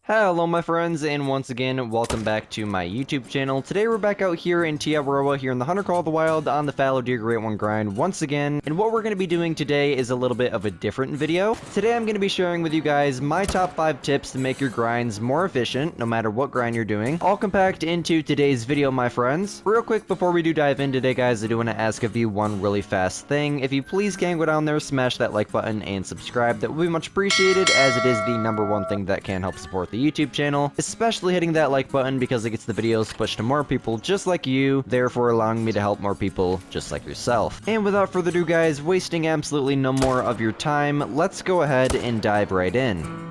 Hello my friends, and once again, welcome back to my YouTube channel. Today we're back out here in Tiawaroa here in the Hunter Call of the Wild on the Fallow Deer Great One grind once again. And what we're going to be doing today is a little bit of a different video. Today I'm going to be sharing with you guys my top 5 tips to make your grinds more efficient, no matter what grind you're doing. All compact into today's video, my friends. Real quick before we do dive in today, guys, I do want to ask of you one really fast thing. If you please can go down there, smash that like button and subscribe. That would be much appreciated, as it is the #1 thing that can help support the YouTube channel, especially hitting that like button because it gets the videos pushed to more people just like you, therefore allowing me to help more people just like yourself. And without further ado, guys, wasting absolutely no more of your time, let's go ahead and dive right in.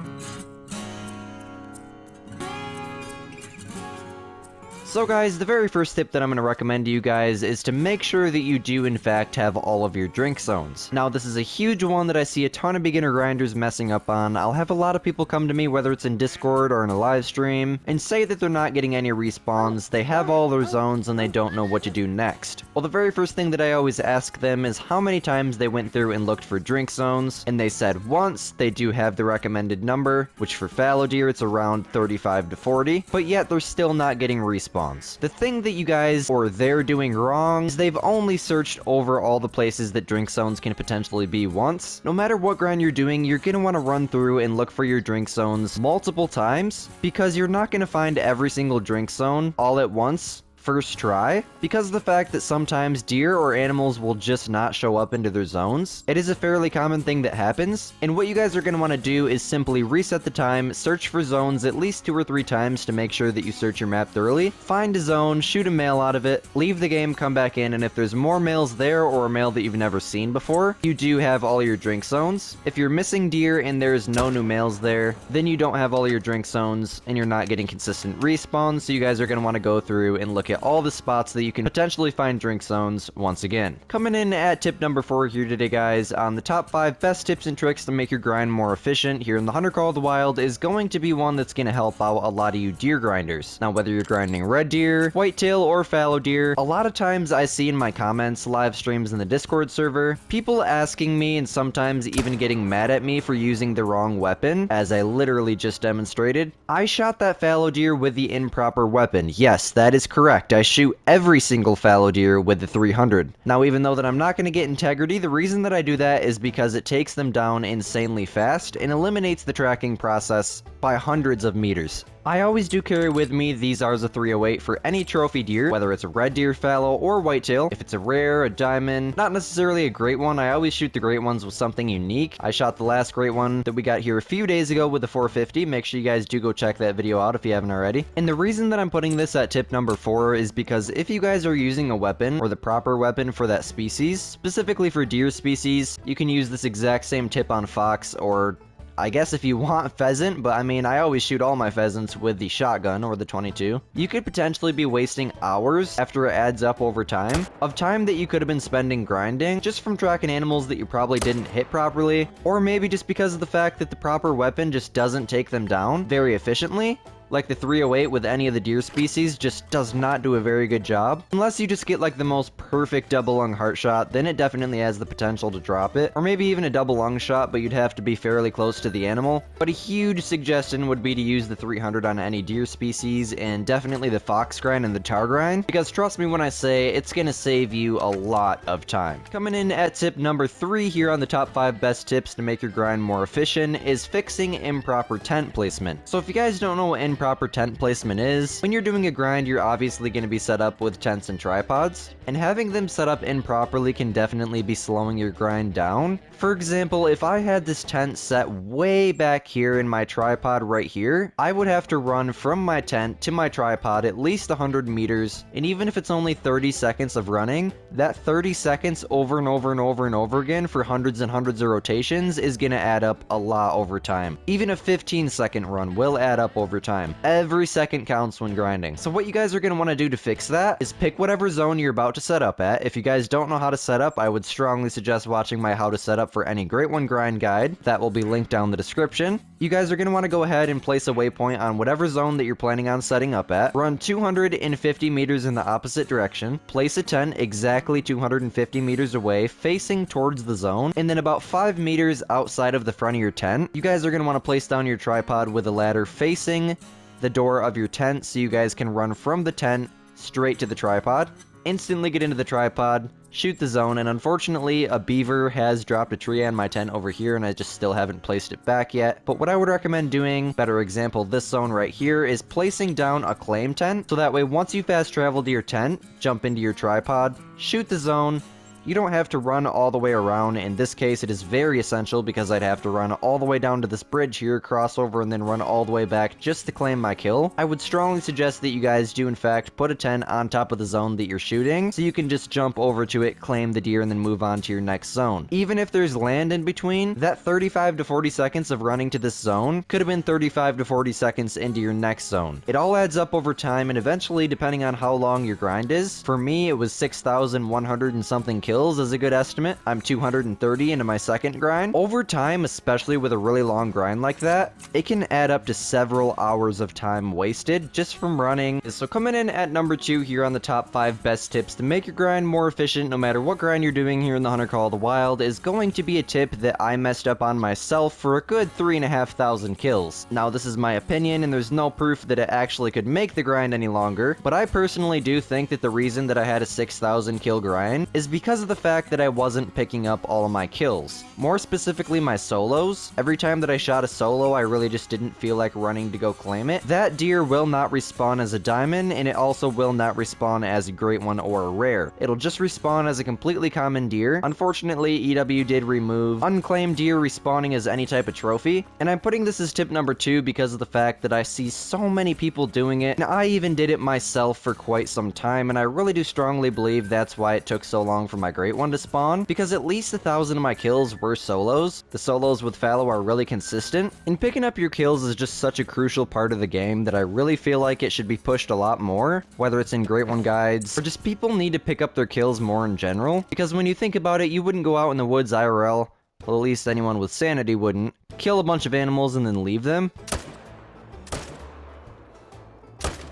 So guys, the very first tip that I'm going to recommend to you guys is to make sure that you do in fact have all of your drink zones. Now this is a huge one that I see a ton of beginner grinders messing up on. I'll have a lot of people come to me, whether it's in Discord or in a live stream, and say that they're not getting any respawns, they have all their zones and they don't know what to do next. Well, the very first thing that I always ask them is how many times they went through and looked for drink zones, and they said once. They do have the recommended number, which for fallow deer it's around 35 to 40, but yet they're still not getting respawns. The thing that you guys, or they're doing wrong, is they've only searched over all the places that drink zones can potentially be once. No matter what grind you're doing, you're going to want to run through and look for your drink zones multiple times, because you're not going to find every single drink zone all at once first try, because of the fact that sometimes deer or animals will just not show up into their zones. It is a fairly common thing that happens, and what you guys are going to want to do is simply reset the time, search for zones at least 2 or 3 times to make sure that you search your map thoroughly, find a zone, shoot a male out of it, leave the game, come back in, and if there's more males there or a male that you've never seen before, you do have all your drink zones. If you're missing deer and there's no new males there, then you don't have all your drink zones and you're not getting consistent respawns, so you guys are going to want to go through and look at all the spots that you can potentially find drink zones once again. Coming in at tip number 4 here today, guys, on the top 5 best tips and tricks to make your grind more efficient here in the Hunter Call of the Wild is going to be one that's going to help out a lot of you deer grinders. Now, whether you're grinding red deer, whitetail, or fallow deer, a lot of times I see in my comments, live streams in the Discord server, people asking me and sometimes even getting mad at me for using the wrong weapon, as I literally just demonstrated. I shot that fallow deer with the improper weapon. Yes, that is correct. I shoot every single fallow deer with the 300. Now, even though that I'm not going to get integrity, the reason that I do that is because it takes them down insanely fast and eliminates the tracking process by hundreds of meters. I always do carry with me these Arza 308 for any trophy deer, whether it's a red deer, fallow, or whitetail. If it's a rare, a diamond, not necessarily a great one, I always shoot the great ones with something unique. I shot the last great one that we got here a few days ago with the 450. Make sure you guys do go check that video out if you haven't already. And the reason that I'm putting this at tip number 4 is because if you guys are using a weapon, or the proper weapon for that species, specifically for deer species, you can use this exact same tip on fox, or I guess if you want pheasant, but I mean, I always shoot all my pheasants with the shotgun or the 22. You could potentially be wasting hours after it adds up over time, of time that you could have been spending grinding just from tracking animals that you probably didn't hit properly, or maybe just because of the fact that the proper weapon just doesn't take them down very efficiently. Like the 308 with any of the deer species just does not do a very good job. Unless you just get like the most perfect double lung heart shot, then it definitely has the potential to drop it. Or maybe even a double lung shot, but you'd have to be fairly close to the animal. But a huge suggestion would be to use the 300 on any deer species, and definitely the fox grind and the tar grind, because trust me when I say it's gonna save you a lot of time. Coming in at tip number 3 here on the top 5 best tips to make your grind more efficient is fixing improper tent placement. So if you guys don't know what improper tent placement is, when you're doing a grind, you're obviously going to be set up with tents and tripods, and having them set up improperly can definitely be slowing your grind down. For example, if I had this tent set way back here in my tripod right here, I would have to run from my tent to my tripod at least 100 meters, and even if it's only 30 seconds of running, that 30 seconds over and over and over and over again for hundreds and hundreds of rotations is going to add up a lot over time. Even a 15-second run will add up over time. time. Every second counts when grinding. So what you guys are going to want to do to fix that is pick whatever zone you're about to set up at. If you guys don't know how to set up, I would strongly suggest watching my how to set up for any Great One grind guide. That will be linked down in the description. You guys are going to want to go ahead and place a waypoint on whatever zone that you're planning on setting up at. Run 250 meters in the opposite direction. Place a tent exactly 250 meters away, facing towards the zone, and then about 5 meters outside of the front of your tent, you guys are going to want to place down your tripod with a ladder facing the door of your tent so you guys can run from the tent straight to the tripod. Instantly get into the tripod, shoot the zone, and unfortunately a beaver has dropped a tree on my tent over here and I just still haven't placed it back yet. But what I would recommend doing, better example, this zone right here, is placing down a claim tent, so that way once you fast travel to your tent, jump into your tripod, shoot the zone. You don't have to run all the way around. In this case, it is very essential because I'd have to run all the way down to this bridge here, cross over, and then run all the way back just to claim my kill. I would strongly suggest that you guys do in fact put a tent on top of the zone that you're shooting, so you can just jump over to it, claim the deer, and then move on to your next zone. Even if there's land in between, that 35 to 40 seconds of running to this zone could have been 35 to 40 seconds into your next zone. It all adds up over time, and eventually, depending on how long your grind is, for me, it was 6,100 and something kills is a good estimate. I'm 230 into my second grind. Over time, especially with a really long grind like that, it can add up to several hours of time wasted just from running. So coming in at number 2 here on the top 5 best tips to make your grind more efficient no matter what grind you're doing here in the Hunter Call of the Wild is going to be a tip that I messed up on myself for a good 3,500 kills. Now this is my opinion and there's no proof that it actually could make the grind any longer, but I personally do think that the reason that I had a 6,000 kill grind is because of the fact that I wasn't picking up all of my kills. More specifically my solos. Every time that I shot a solo, I really just didn't feel like running to go claim it. That deer will not respawn as a diamond, and it also will not respawn as a great one or a rare. It'll just respawn as a completely common deer. Unfortunately, EW did remove unclaimed deer respawning as any type of trophy, and I'm putting this as tip number 2 because of the fact that I see so many people doing it, and I even did it myself for quite some time, and I really do strongly believe that's why it took so long for my great one to spawn, because at least 1,000 of my kills were solos. The solos with fallow are really consistent, and picking up your kills is just such a crucial part of the game that I really feel like it should be pushed a lot more, whether it's in Great One guides, or just people need to pick up their kills more in general, because when you think about it, you wouldn't go out in the woods IRL, well at least anyone with sanity wouldn't, kill a bunch of animals and then leave them.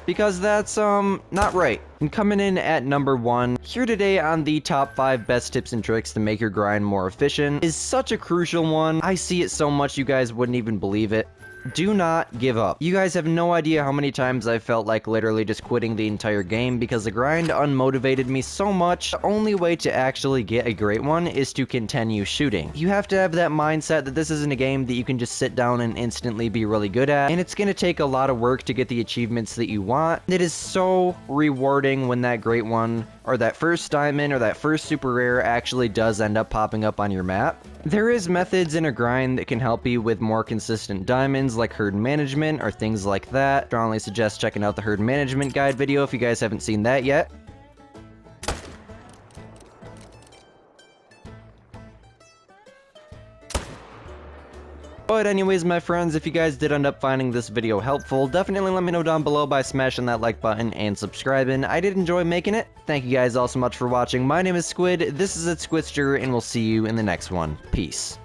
Because that's, not right. And coming in at number 1, here today on the top 5 best tips and tricks to make your grind more efficient, is such a crucial one. I see it so much you guys wouldn't even believe it. Do not give up. You guys have no idea how many times I felt like literally just quitting the entire game because the grind unmotivated me so much. The only way to actually get a great one is to continue shooting. You have to have that mindset that this isn't a game that you can just sit down and instantly be really good at, and it's gonna take a lot of work to get the achievements that you want. It is so rewarding when that great one, or that first diamond, or that first super rare actually does end up popping up on your map. There is methods in a grind that can help you with more consistent diamonds, like herd management or things like that. Strongly suggest checking out the herd management guide video if you guys haven't seen that yet. But anyways, my friends, if you guys did end up finding this video helpful, definitely let me know down below by smashing that like button and subscribing. I did enjoy making it. Thank you guys all so much for watching. My name is Squid, this is Squidster, and we'll see you in the next one. Peace.